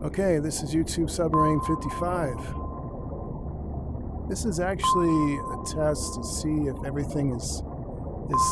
Okay, this is YouTube Submarine 55. This is actually a test to see if everything is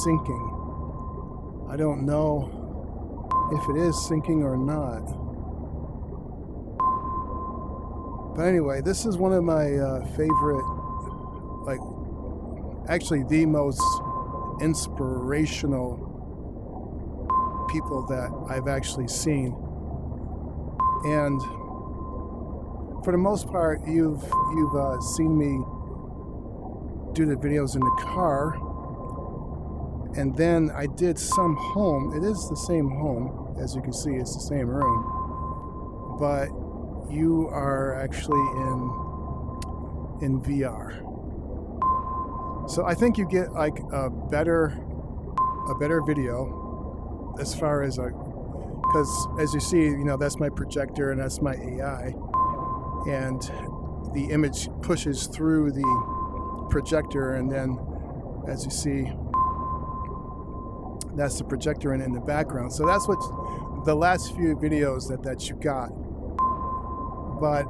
syncing. I don't know if it is syncing or not. But anyway, this is one of my favorite, actually the most inspirational people that I've actually seen. And for the most part, you've seen me do the videos in the car, and then I did some home. It is the same home, as you can see. It's the same room, but you are actually in VR. So I think you get like a better video as far as because as you see, that's my projector and that's my AI, and the image pushes through the projector, and then as you see, that's the projector in the background. So that's what the last few videos that you got. But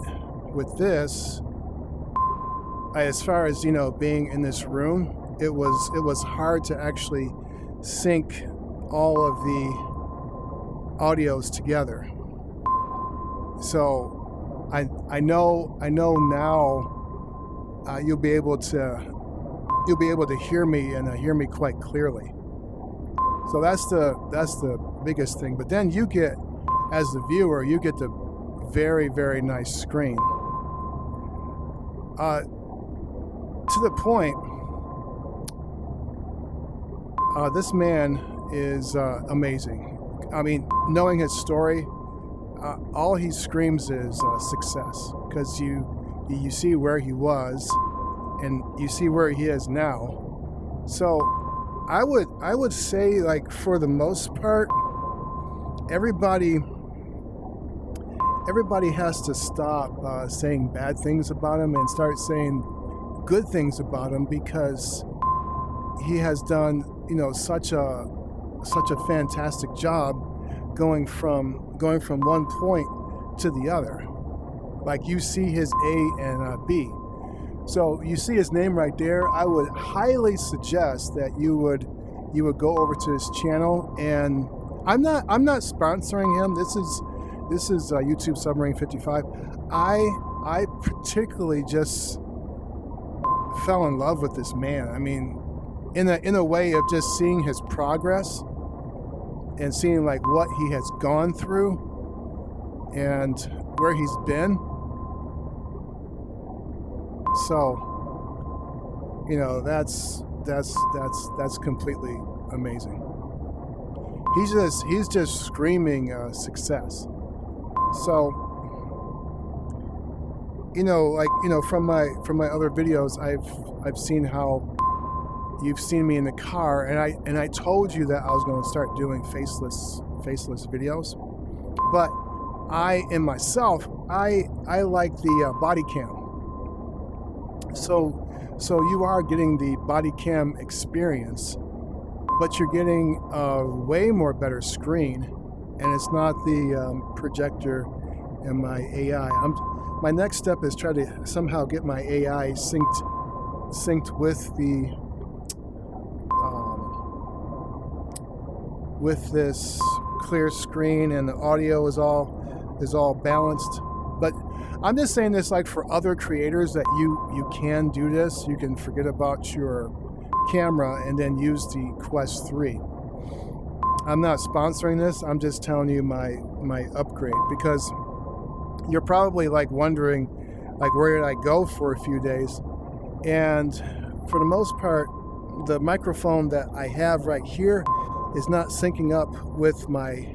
with this, as far as being in this room, it was hard to actually sync all of the audios together. So I know now you'll be able to hear me and hear me quite clearly. So that's the biggest thing. But then you get, as the viewer, you get the very, very nice screen. To the point, this man is amazing. I mean, knowing his story, all he screams is success, because you see where he was and you see where he is now. So I would say, like, for the most part, everybody has to stop saying bad things about him and start saying good things about him, because he has done such a fantastic job going from one point to the other. Like, you see his A and B. So you see his name right there. I would highly suggest that you would go over to his channel. And I'm not sponsoring him. This is YouTube Submarine 55. I particularly just fell in love with this man. I mean, in a way of just seeing his progress and seeing like what he has gone through and where he's been. So, that's completely amazing. He's just screaming success. So, from my other videos, I've seen how you've seen me in the car, and I told you that I was going to start doing faceless videos. But I like the body cam. So you are getting the body cam experience, but you're getting a way more better screen, and it's not the projector and my AI. My next step is try to somehow get my AI synced with this clear screen, and the audio is all balanced. But I'm just saying this, like, for other creators, that you can do this. You can forget about your camera and then use the Quest 3. I'm not sponsoring this. I'm just telling you my upgrade, because you're probably like wondering, like, where did I go for a few days? And for the most part, the microphone that I have right here is not syncing up with my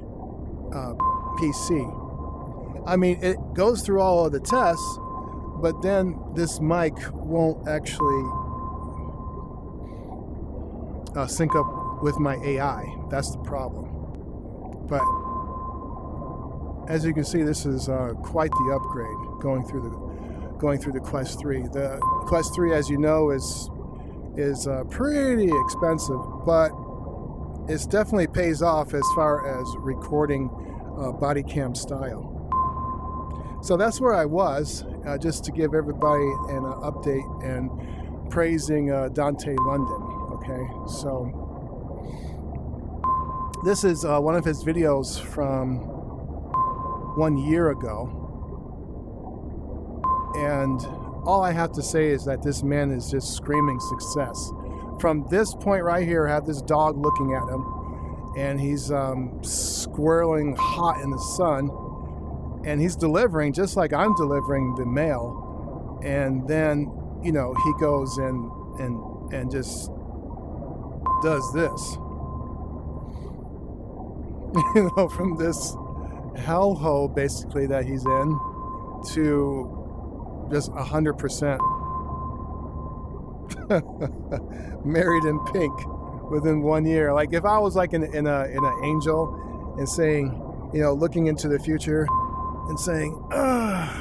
PC. I mean, it goes through all of the tests, but then this mic won't actually sync up with my AI. That's the problem. But as you can see, this is quite the upgrade going through the Quest 3. The Quest 3, as you know, is pretty expensive, but it definitely pays off as far as recording body cam style. So that's where I was, just to give everybody an update and praising Dontay London. Okay, so this is one of his videos from 1 year ago, and all I have to say is that this man is just screaming success. From this point right here, I have this dog looking at him, and he's squirreling hot in the sun, and he's delivering just like I'm delivering the mail. And then, you know, he goes and just does this. You know, from this hellhole basically that he's in to just 100% married in pink within 1 year. Like if I was like in an angel and saying, you know, looking into the future and saying,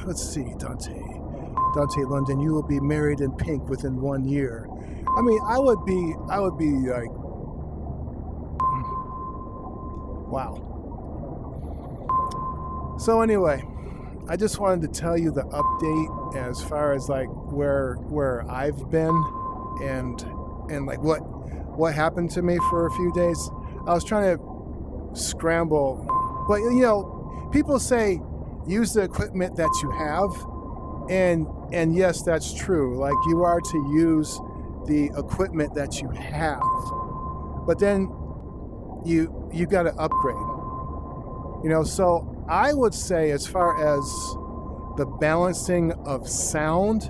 let's see, Dontay London, you will be married in pink within 1 year. I mean, I would be like, wow. So anyway, I just wanted to tell you the update as far as like where I've been and like what happened to me for a few days. I was trying to scramble, but you know, people say use the equipment that you have, and yes, that's true. Like you are to use the equipment that you have, but then you got to upgrade. You know, so I would say as far as the balancing of sound,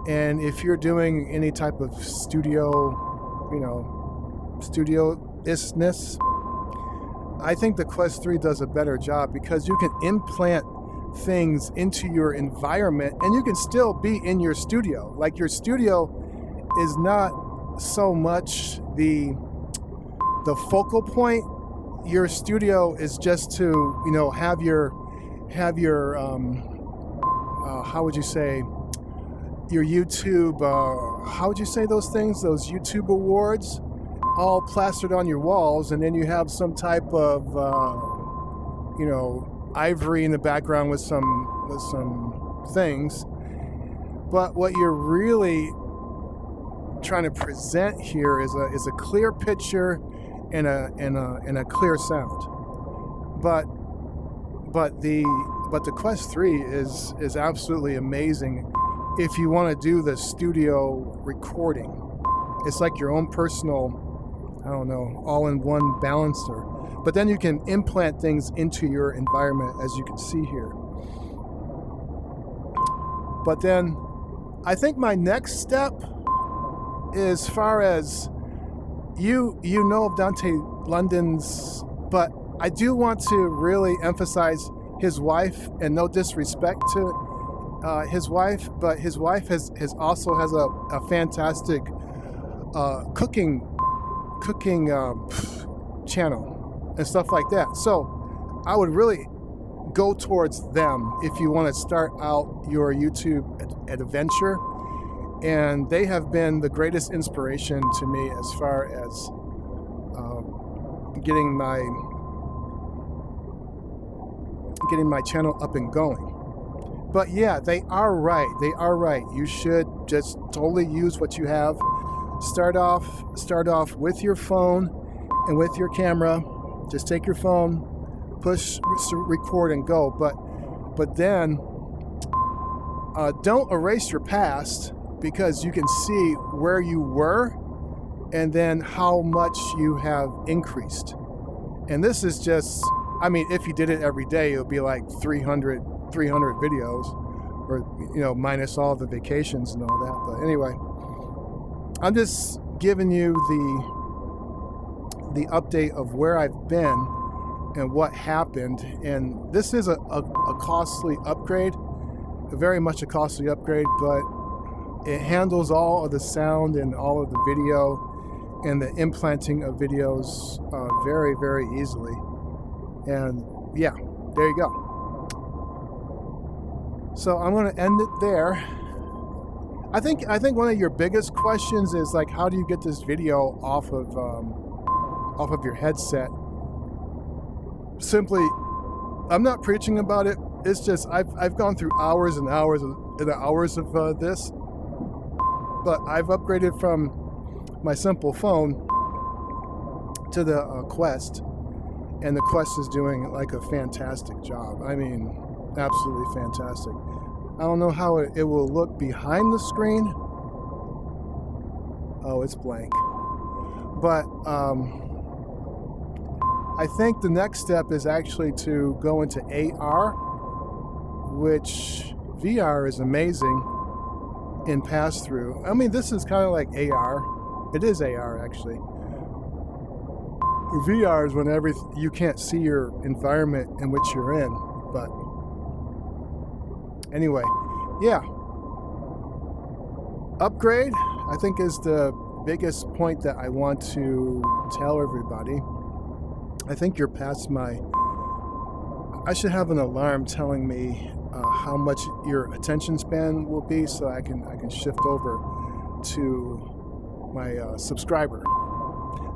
and if you're doing any type of studio, you know, studio-ishness, I think the Quest 3 does a better job because you can implant things into your environment and you can still be in your studio. Like your studio is not so much the focal point. Your studio is just to, you know, have your how would you say, your YouTube, how would you say those things, those YouTube awards all plastered on your walls, and then you have some type of you know, ivory in the background with some things. But what you're really trying to present here is a clear picture and a clear sound. But the Quest 3 is absolutely amazing if you want to do the studio recording. It's like your own personal, I don't know, all-in-one balancer. But then you can implant things into your environment, as you can see here. But then I think my next step, as far as you know of Dontay London's, but I do want to really emphasize his wife, and no disrespect to his wife, but his wife also has a fantastic cooking channel and stuff like that. So I would really go towards them if you want to start out your YouTube adventure. And they have been the greatest inspiration to me as far as getting my channel up and going. But yeah, they are right. You should just totally use what you have. Start off with your phone and with your camera. Just take your phone, push record and go. But then don't erase your past, because you can see where you were and then how much you have increased. And this is just, I mean, if you did it every day, it would be like 300 videos, or, you know, minus all the vacations and all that. But anyway, I'm just giving you the update of where I've been and what happened. And this is a costly upgrade, very much a costly upgrade, but it handles all of the sound and all of the video and the implanting of videos very, very easily. And yeah, there you go. So I'm going to end it there. I think one of your biggest questions is like, how do you get this video off of your headset? Simply, I'm not preaching about it, just I've gone through hours and hours and hours of this, but I've upgraded from my simple phone to the Quest, and the Quest is doing like a fantastic job. I mean, absolutely fantastic. I don't know how it will look behind the screen. Oh, it's blank. But I think the next step is actually to go into AR, which VR is amazing in pass-through. I mean, this is kind of like AR. It is AR, actually. VR is when you can't see your environment in which you're in. But anyway, yeah. Upgrade, I think, is the biggest point that I want to tell everybody. I think you're past I should have an alarm telling me how much your attention span will be, so I can shift over to my subscriber.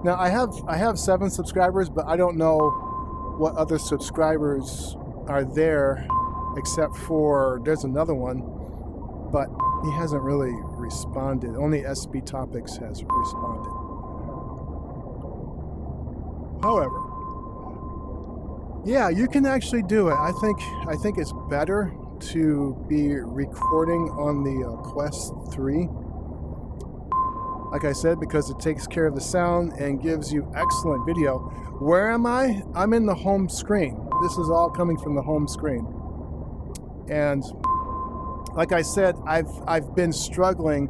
Now I have 7 subscribers, but I don't know what other subscribers are there, except for there's another one, but he hasn't really responded. Only SB Topics has responded. However, yeah, you can actually do it. I think it's better to be recording on the Quest 3. Like I said, because it takes care of the sound and gives you excellent video. Where am I? I'm in the home screen. This is all coming from the home screen. And like I said, I've been struggling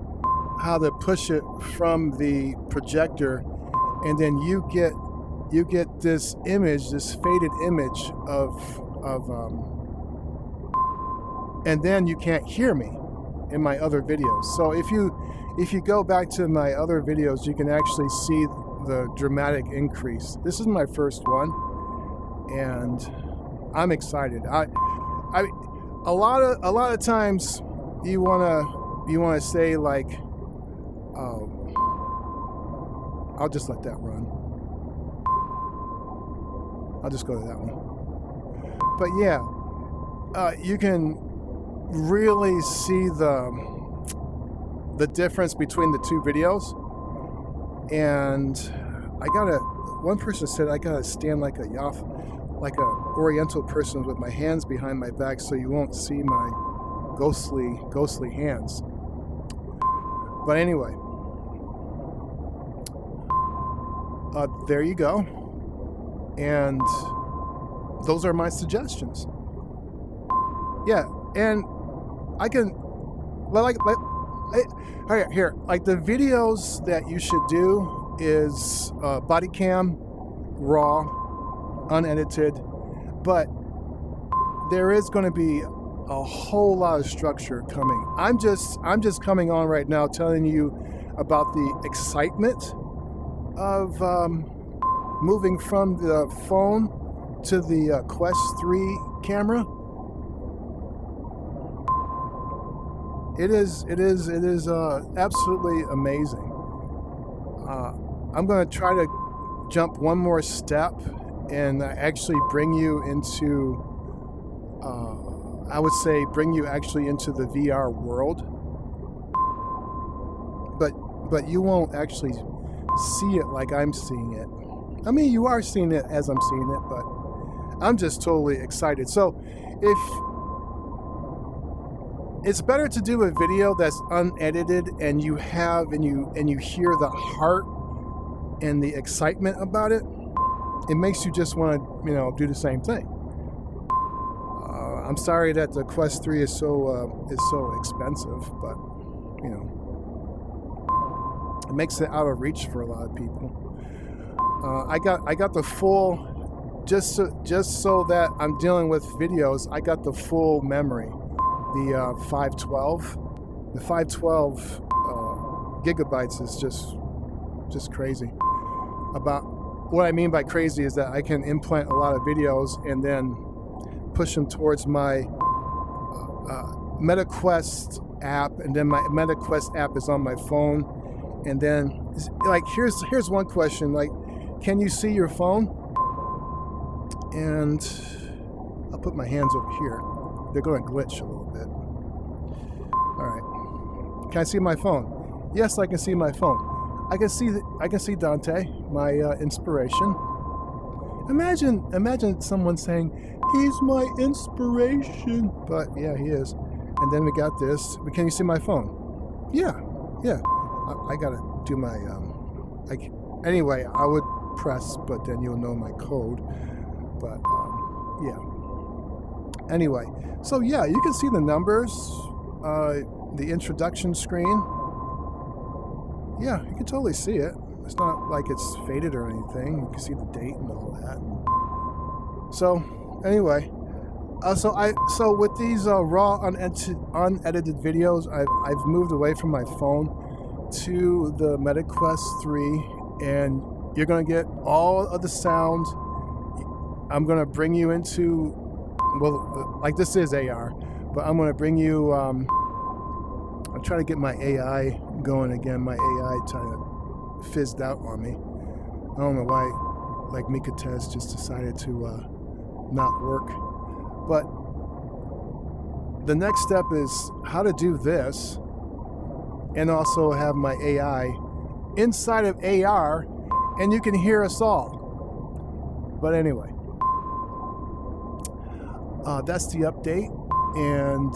how to push it from the projector, and then you get this image, this faded image of and then you can't hear me in my other videos. So if you go back to my other videos, you can actually see the dramatic increase. This is my first one, and I'm excited. A lot of times you wanna say like, I'll just let that run. I'll just go to that one. But yeah, you can really see the difference between the two videos. And one person said I gotta stand like a oriental person with my hands behind my back, so you won't see my ghostly hands. But anyway, there you go. And those are my suggestions. Yeah, and I can here, like the videos that you should do is body cam, raw, unedited, but there is going to be a whole lot of structure coming. I'm just coming on right now telling you about the excitement of moving from the phone to the Quest 3 camera. It is absolutely amazing. I'm going to try to jump one more step and actually bring you into, bring you actually into the VR world. But you won't actually see it like I'm seeing it. I mean, you are seeing it as I'm seeing it, but I'm just totally excited. So it's better to do a video that's unedited and you hear the heart and the excitement about it. It makes you just want to, do the same thing. I'm sorry that the Quest 3 is so expensive, but it makes it out of reach for a lot of people. I got the full, just so that I'm dealing with videos. I got the full memory, the 512. The 512 gigabytes is just crazy. About what I mean by crazy is that I can implant a lot of videos and then push them towards my MetaQuest app, and then my MetaQuest app is on my phone. And then, like, here's one question, like, can you see your phone? And I'll put my hands over here. they're going to glitch a little bit. All right. Can I see my phone? Yes, I can see my phone. I can see Dontay, my inspiration. Imagine someone saying, "He's my inspiration." But yeah, he is. And then we got this. Can you see my phone? Yeah. I gotta do my anyway, I would press, but then you'll know my code. But yeah. Anyway, so yeah, you can see the numbers, the introduction screen. Yeah, you can totally see it. It's not like it's faded or anything. You can see the date and all that. So anyway, so with these raw unedited videos, I've moved away from my phone to the MetaQuest 3, and you're gonna get all of the sound. I'm gonna bring you into, well, like this is AR, but I'm gonna bring you. I'll try to get my AI going again. My AI kind of fizzed out on me. I don't know why, like Mika Tez just decided to not work. But the next step is how to do this and also have my AI inside of AR, and you can hear us all. But anyway, that's the update, and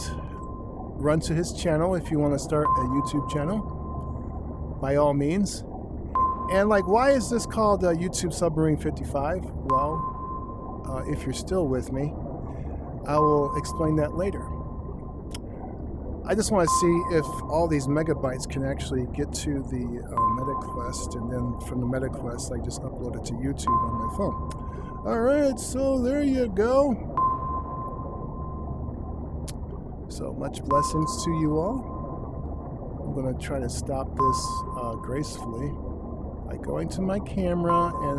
run to his channel if you want to start a YouTube channel, by all means. And like, why is this called YouTube Submarine 55? Well, if you're still with me, I will explain that later. I just want to see if all these megabytes can actually get to the MetaQuest, and then from the MetaQuest, I just upload it to YouTube on my phone. All right, so there you go. So much blessings to you all. I'm going to try to stop this gracefully by going to my camera and